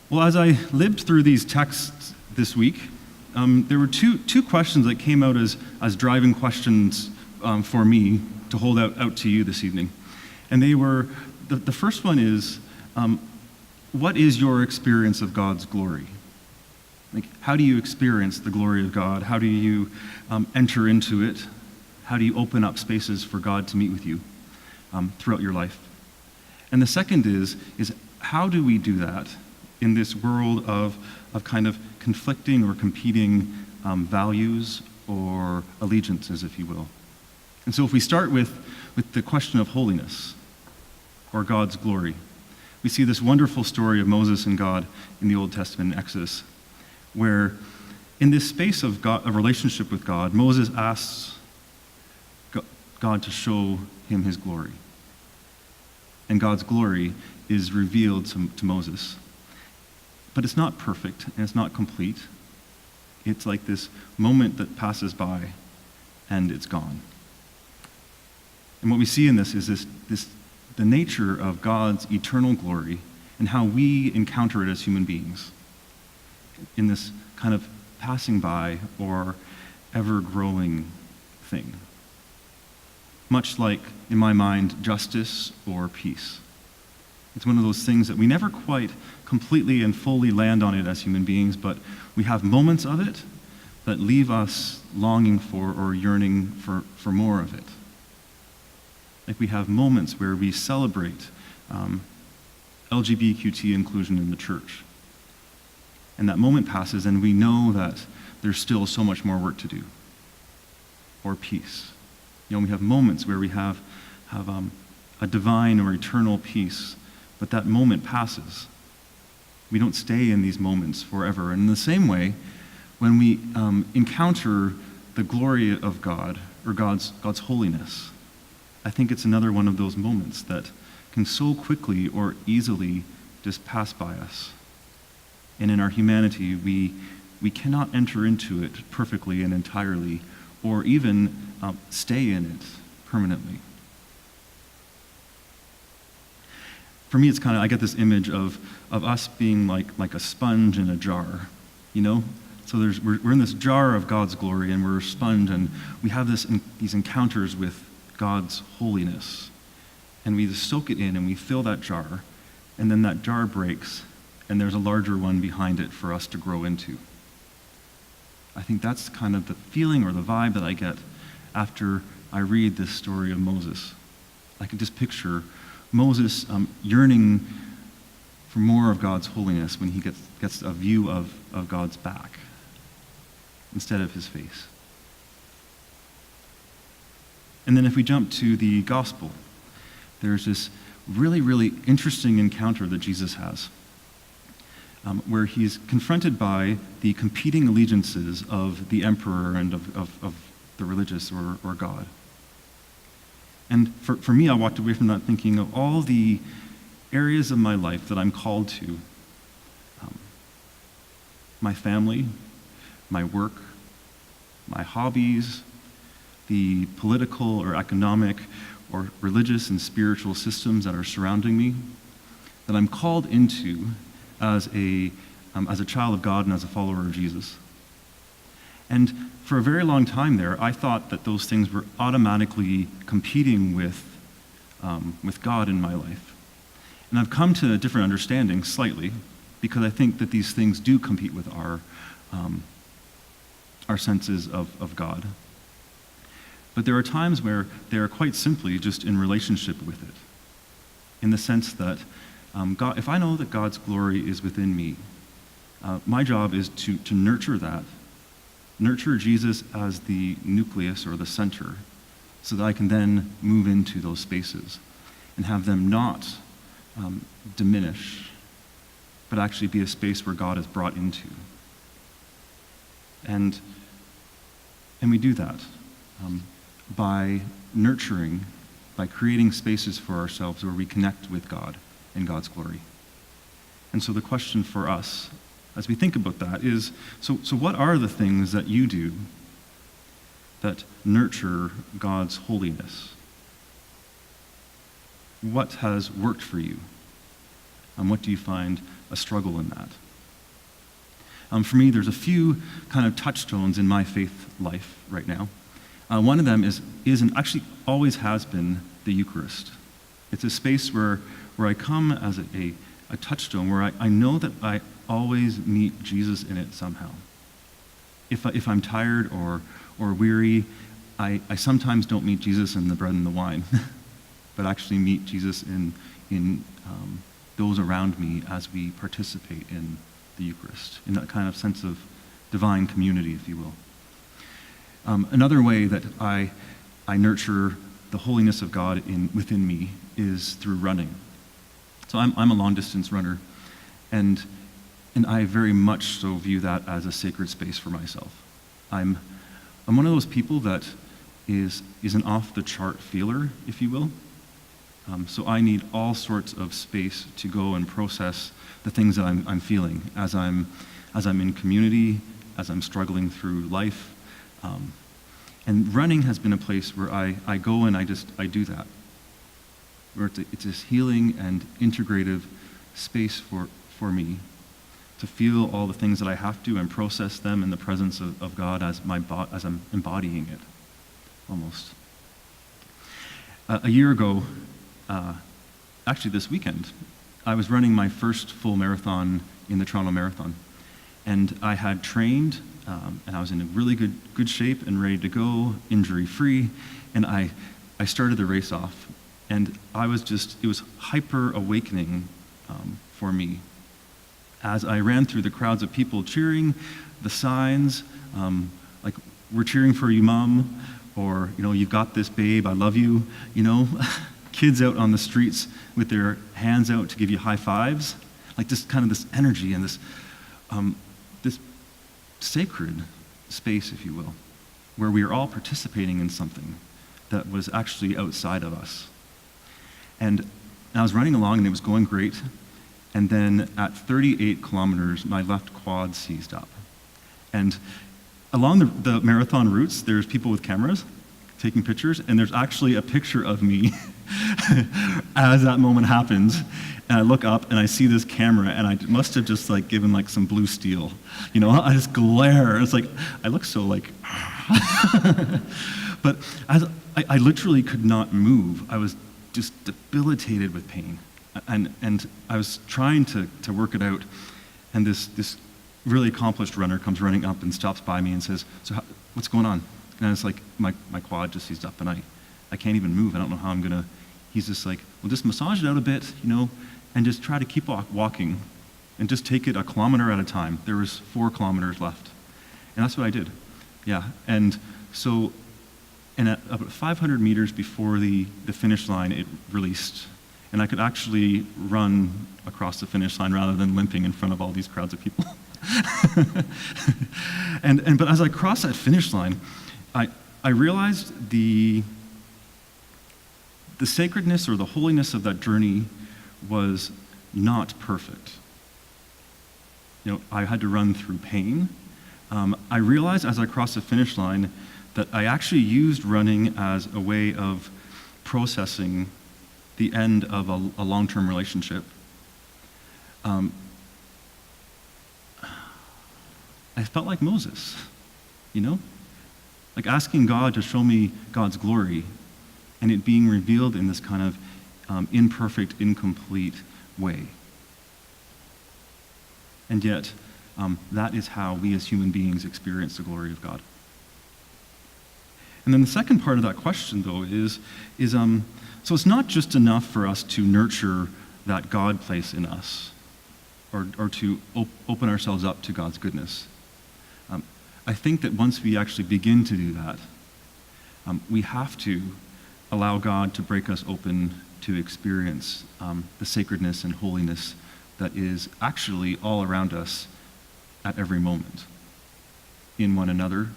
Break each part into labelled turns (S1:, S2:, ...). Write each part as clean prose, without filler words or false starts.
S1: Well, as I lived through these texts this week, there were two questions that came out as driving questions for me to hold out to you this evening. And they were, the first one is, what is your experience of God's glory? Like, how do you experience the glory of God? How do you enter into it? How do you open up spaces for God to meet with you throughout your life? And the second is how do we do that in this world of kind of conflicting or competing values or allegiances, if you will? And so if we start with the question of holiness or God's glory, we see this wonderful story of Moses and God in the Old Testament in Exodus, where in this space of God, a relationship with God, Moses asks God to show him his glory. And God's glory is revealed to Moses. But it's not perfect, and it's not complete. It's like this moment that passes by, and it's gone. And what we see in this is the nature of God's eternal glory and how we encounter it as human beings in this kind of passing by or ever-growing thing. Much like, in my mind, justice or peace. It's one of those things that we never quite completely and fully land on it as human beings, but we have moments of it that leave us longing for or yearning for more of it. Like we have moments where we celebrate LGBTQ inclusion in the church. And that moment passes and we know that there's still so much more work to do. Or peace. You know, we have moments where we have a divine or eternal peace, but that moment passes. We don't stay in these moments forever. And in the same way, when we encounter the glory of God or God's holiness, I think it's another one of those moments that can so quickly or easily just pass by us. And in our humanity, we cannot enter into it perfectly and entirely, or even stay in it permanently. For me, it's kind of, I get this image of us being like a sponge in a jar, you know? So we're in this jar of God's glory, and we're a sponge, and we have these encounters with God's holiness. And we just soak it in, and we fill that jar, and then that jar breaks, and there's a larger one behind it for us to grow into. I think that's kind of the feeling or the vibe that I get after I read this story of Moses. I can just picture Moses yearning for more of God's holiness when he gets a view of God's back instead of his face. And then if we jump to the gospel, there's this really, really interesting encounter that Jesus has, where he's confronted by the competing allegiances of the emperor and of the religious or God. And for me, I walked away from that thinking of all the areas of my life that I'm called to. My family, my work, my hobbies, the political or economic or religious and spiritual systems that are surrounding me, that I'm called into as a child of God and as a follower of Jesus. And for a very long time there, I thought that those things were automatically competing with God in my life. And I've come to a different understanding slightly, because I think that these things do compete with our senses of God. But there are times where they are quite simply just in relationship with it, in the sense that God, if I know that God's glory is within me, my job is to nurture that, nurture Jesus as the nucleus or the center, so that I can then move into those spaces and have them not diminish, but actually be a space where God is brought into. And we do that by nurturing, by creating spaces for ourselves where we connect with God and God's glory. And so the question for us, as we think about that, is, so what are the things that you do that nurture God's holiness? What has worked for you? And what do you find a struggle in that. For me, there's a few kind of touchstones in my faith life right now. One of them is and actually always has been the Eucharist. It's a space where I come as a touchstone, where I know that I always meet Jesus in it somehow. If I'm tired or weary, I sometimes don't meet Jesus in the bread and the wine, but actually meet Jesus in those around me as we participate in the Eucharist, in that kind of sense of divine community, if you will. Another way that I nurture the holiness of God within me is through running. So I'm a long-distance runner, and I very much so view that as a sacred space for myself. I'm one of those people that is an off-the-chart feeler, if you will. So I need all sorts of space to go and process the things that I'm feeling as I'm in community, as I'm struggling through life. And running has been a place where I go and I do that, where it's this healing and integrative space for me to feel all the things that I have to and process them in the presence of God as I'm embodying it, almost. A year ago, actually this weekend, I was running my first full marathon in the Toronto Marathon. And I had trained, and I was in a really good shape and ready to go, injury-free, and I started the race off. And it was hyper-awakening for me. As I ran through the crowds of people cheering, the signs, like, we're cheering for you, Mom, or, you've got this, babe, I love you, kids out on the streets with their hands out to give you high fives, like just kind of this energy and this sacred space, if you will, where we are all participating in something that was actually outside of us. And I was running along and it was going great, and then at 38 kilometers, my left quad seized up. And along the marathon routes, there's people with cameras taking pictures, and there's actually a picture of me as that moment happens. And I look up and I see this camera, and I must have just given some blue steel. I just glare. It's like, I look so but I literally could not move. I was just debilitated with pain. And I was trying to work it out, and this really accomplished runner comes running up and stops by me and says, "So what's going on?" And it's like, my quad just seized up, and I can't even move. I don't know how I'm going to. He's just like, "Well, just massage it out a bit, and just try to keep walking, and just take it a kilometer at a time." There was 4 kilometers left. And that's what I did. Yeah. And so, and at about 500 meters before the finish line, it released. And I could actually run across the finish line rather than limping in front of all these crowds of people. But as I crossed that finish line, I realized the sacredness or the holiness of that journey was not perfect. I had to run through pain. I realized as I crossed the finish line that I actually used running as a way of processing the end of a long-term relationship. I felt like Moses, like asking God to show me God's glory, and it being revealed in this kind of imperfect, incomplete way. And yet, that is how we as human beings experience the glory of God. And then the second part of that question, though, is so it's not just enough for us to nurture that God place in us, or to open ourselves up to God's goodness. I think that once we actually begin to do that, we have to allow God to break us open to experience the sacredness and holiness that is actually all around us at every moment, in one another,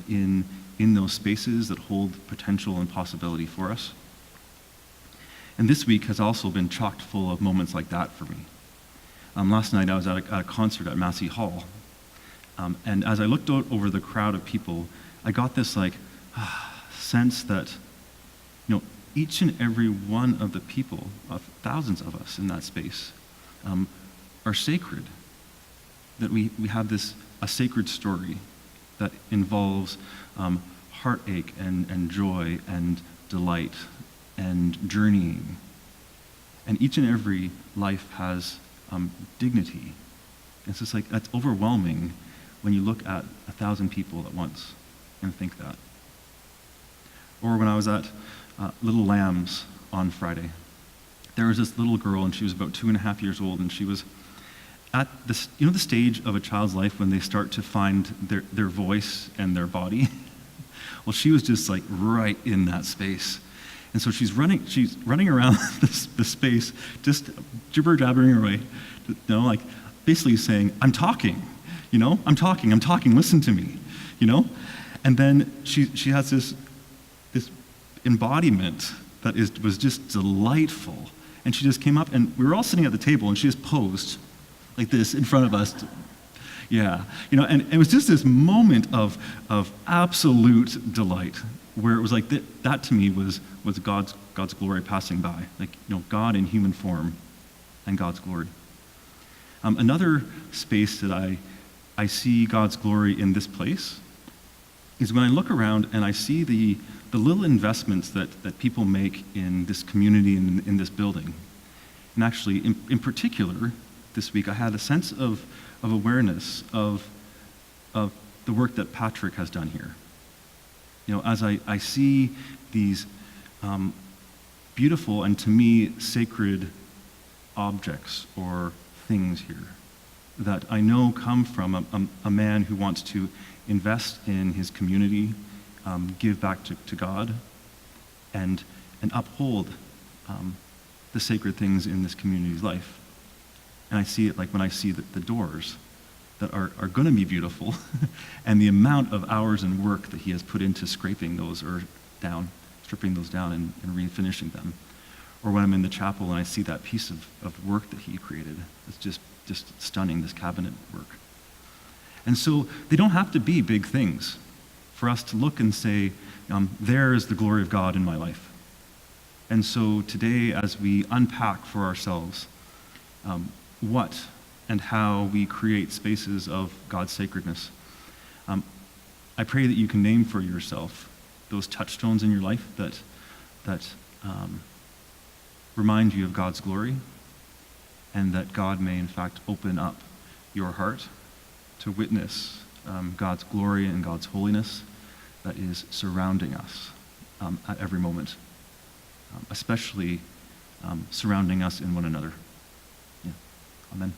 S1: in those spaces that hold potential and possibility for us. And this week has also been chock full of moments like that for me. Last night I was at a concert at Massey Hall, and as I looked out over the crowd of people, I got this sense that each and every one of the people, of thousands of us in that space, are sacred, that we have a sacred story that involves heartache and joy and delight and journeying. And each and every life has dignity. It's just like, that's overwhelming when you look at 1,000 people at once and think that. Or when I was at Little Lambs on Friday, there was this little girl, and she was about 2.5 years old, and she was at this, the stage of a child's life when they start to find their voice and their body. Well, she was just like right in that space. And so she's running around the space, just jibber-jabbering her way, like basically saying, I'm talking, I'm talking, listen to me, And then she has this embodiment that was just delightful. And she just came up, and we were all sitting at the table, and she just posed like this in front of us. Yeah, and it was just this moment of absolute delight, where it was like that to me was God's glory passing by, like God in human form and God's glory. Another space that I see God's glory in this place is when I look around and I see the little investments that people make in this community and in this building. And actually, in particular, this week I had a sense of awareness of the work that Patrick has done here. As I see these beautiful and to me sacred objects or things here that I know come from a man who wants to invest in his community, give back to God, and uphold the sacred things in this community's life. And I see it like when I see the doors that are going to be beautiful and the amount of hours and work that he has put into stripping those down and refinishing them. Or when I'm in the chapel and I see that piece of work that he created. It's just stunning, this cabinet work. And so they don't have to be big things for us to look and say, there is the glory of God in my life. And so today, as we unpack for ourselves what and how we create spaces of God's sacredness, I pray that you can name for yourself those touchstones in your life that remind you of God's glory, and that God may in fact open up your heart to witness God's glory and God's holiness that is surrounding us at every moment, especially surrounding us in one another. Yeah. Amen.